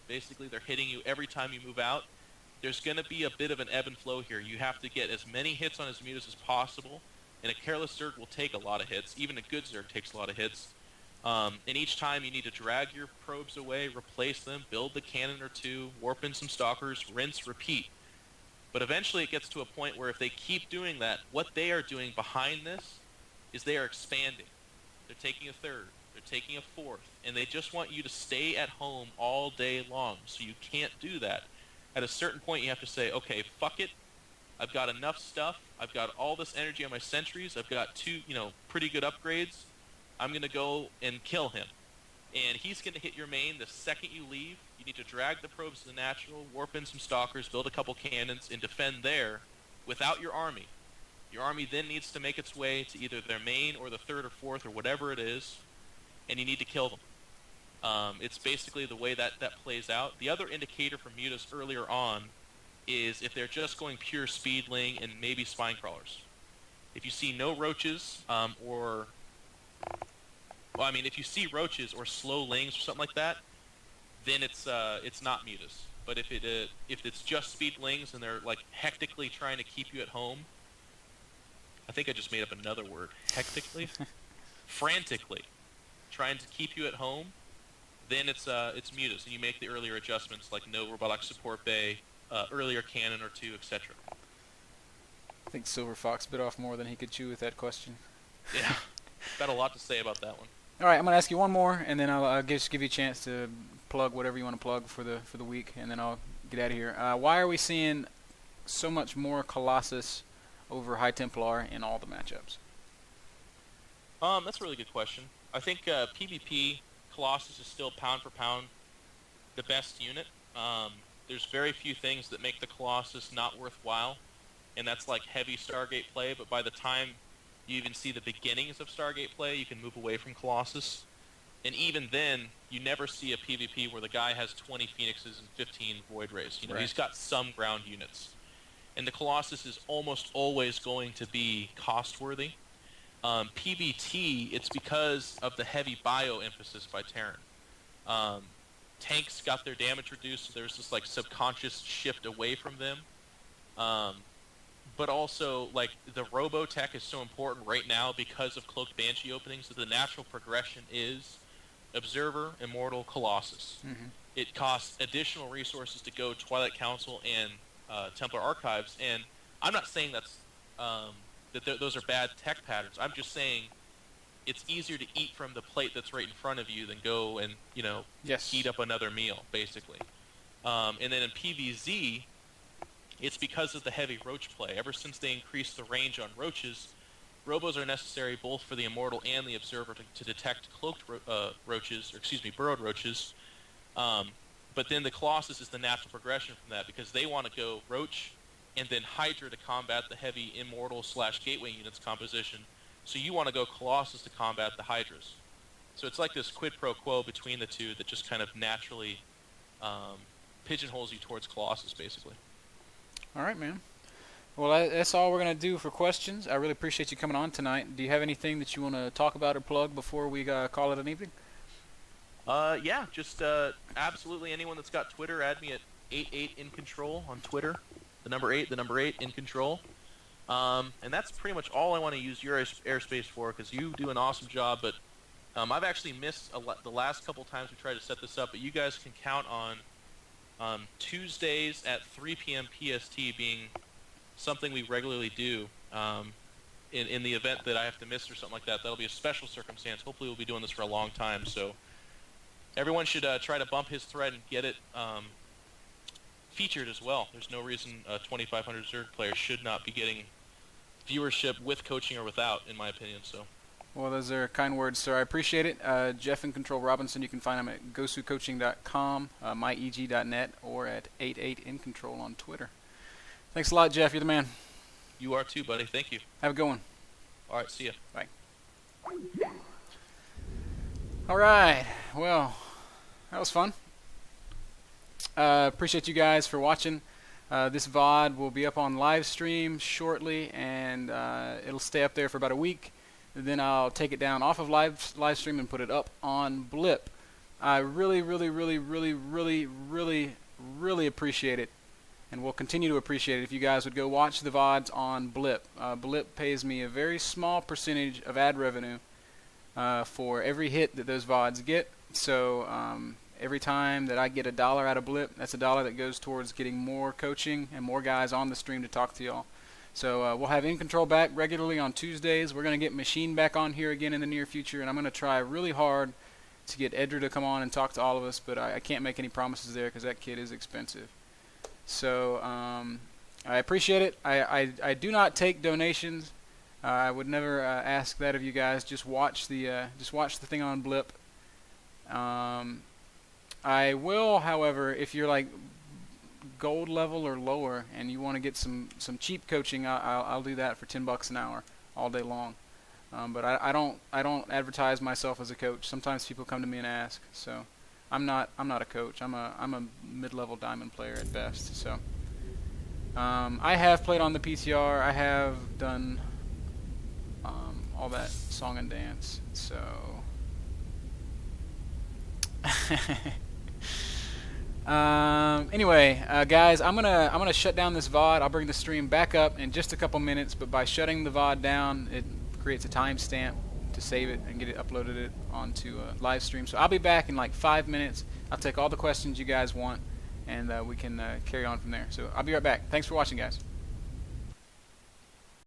basically they're hitting you every time you move out, there's going to be a bit of an ebb and flow here. You have to get as many hits on his mutas as possible, and a careless Zerg will take a lot of hits. Even a good Zerg takes a lot of hits. And each time you need to drag your probes away, replace them, build the cannon or two, warp in some stalkers, rinse, repeat. But eventually it gets to a point where if they keep doing that, what they are doing behind this is they are expanding. They're taking a third, they're taking a fourth, and they just want you to stay at home all day long. So you can't do that. At a certain point you have to say, okay, fuck it. I've got enough stuff. I've got all this energy on my sentries. I've got two, pretty good upgrades. I'm going to go and kill him. And he's going to hit your main the second you leave. You need to drag the probes to the natural, warp in some stalkers, build a couple cannons, and defend there without your army. Your army then needs to make its way to either their main or the third or fourth or whatever it is, and you need to kill them. It's basically the way that plays out. The other indicator for mutas earlier on is if they're just going pure speedling and maybe spine crawlers. If you see no roaches if you see roaches or slow lings or something like that, then it's not mutas. But if it's just speedlings and they're like hectically trying to keep you at home, I think I just made up another word. Hectically, frantically trying to keep you at home, then it's mutas, and you make the earlier adjustments like no robotic support bay, earlier cannon or two, etc. I think Silver Fox bit off more than he could chew with that question. Yeah, got a lot to say about that one. All right, I'm gonna ask you one more, and then I'll just give you a chance to plug whatever you want to plug for the week, and then I'll get out of here. Why are we seeing so much more Colossus over High Templar in all the matchups? That's a really good question. I think PvP Colossus is still pound for pound the best unit. There's very few things that make the Colossus not worthwhile, and that's like heavy Stargate play, but by the time you even see the beginnings of Stargate play, you can move away from Colossus. And even then, you never see a PvP where the guy has 20 Phoenixes and 15 Void Rays. Right. He's got some ground units. And the Colossus is almost always going to be cost-worthy. PvT, it's because of the heavy bio emphasis by Terran. Tanks got their damage reduced, so there's this like subconscious shift away from them. But also, like, the Robo tech is so important right now because of Cloaked Banshee openings that the natural progression is Observer, Immortal, Colossus. Mm-hmm. It costs additional resources to go Twilight Council and Templar Archives, and I'm not saying those are bad tech patterns. I'm just saying it's easier to eat from the plate that's right in front of you than go and, Yes. heat up another meal, basically. And then in PvZ, it's because of the heavy roach play. Ever since they increased the range on roaches, Robos are necessary both for the Immortal and the Observer to detect cloaked burrowed roaches. But then the Colossus is the natural progression from that because they want to go Roach and then Hydra to combat the heavy Immortal/Gateway units composition. So you want to go Colossus to combat the Hydras. So it's like this quid pro quo between the two that just kind of naturally pigeonholes you towards Colossus, basically. All right, man. Well, that's all we're going to do for questions. I really appreciate you coming on tonight. Do you have anything that you want to talk about or plug before we call it an evening? Yeah, just absolutely anyone that's got Twitter, add me at 88incontrol on Twitter. The number 8, Incontrol. And that's pretty much all I want to use your airspace for because you do an awesome job. But I've actually missed the last couple times we tried to set this up, but you guys can count on Tuesdays at 3 p.m. PST being something we regularly do in the event that I have to miss or something like that. That'll be a special circumstance. Hopefully we'll be doing this for a long time. So everyone should try to bump his thread and get it featured as well. There's no reason 2,500 Zerg players should not be getting viewership with coaching or without, in my opinion. So. Well, those are kind words, sir. I appreciate it. Jeff Incontrol Robinson, you can find him at gosucoaching.com, myeg.net, or at 88incontrol on Twitter. Thanks a lot, Jeff. You're the man. You are too, buddy. Thank you. Have a good one. All right, see ya. Bye. All right. Well, that was fun. Appreciate you guys for watching. This VOD will be up on live stream shortly, and it'll stay up there for about a week. Then I'll take it down off of live stream and put it up on Blip. I really, really, really, really, really, really, really appreciate it, and will continue to appreciate it if you guys would go watch the VODs on Blip. Blip pays me a very small percentage of ad revenue for every hit that those VODs get. So every time that I get $1 out of Blip, that's $1 that goes towards getting more coaching and more guys on the stream to talk to y'all. So we'll have Incontrol back regularly on Tuesdays. We're going to get Machine back on here again in the near future, and I'm going to try really hard to get Edra to come on and talk to all of us, but I can't make any promises there because that kid is expensive. So I appreciate it. I do not take donations. I would never ask that of you guys. Just watch the thing on Blip. I will, however, if you're like gold level or lower and you want to get some cheap coaching, I'll do that for $10 an hour all day long. But I don't advertise myself as a coach. Sometimes people come to me and ask. So I'm not a coach. I'm a mid-level diamond player at best. So I have played on the PTR. I have done all that song and dance. So anyway, guys, I'm gonna shut down this VOD. I'll bring the stream back up in just a couple minutes, but by shutting the VOD down, it creates a timestamp to save it and get it uploaded onto a live stream. So I'll be back in like 5 minutes. I'll take all the questions you guys want, and we can carry on from there. So I'll be right back. Thanks for watching, guys.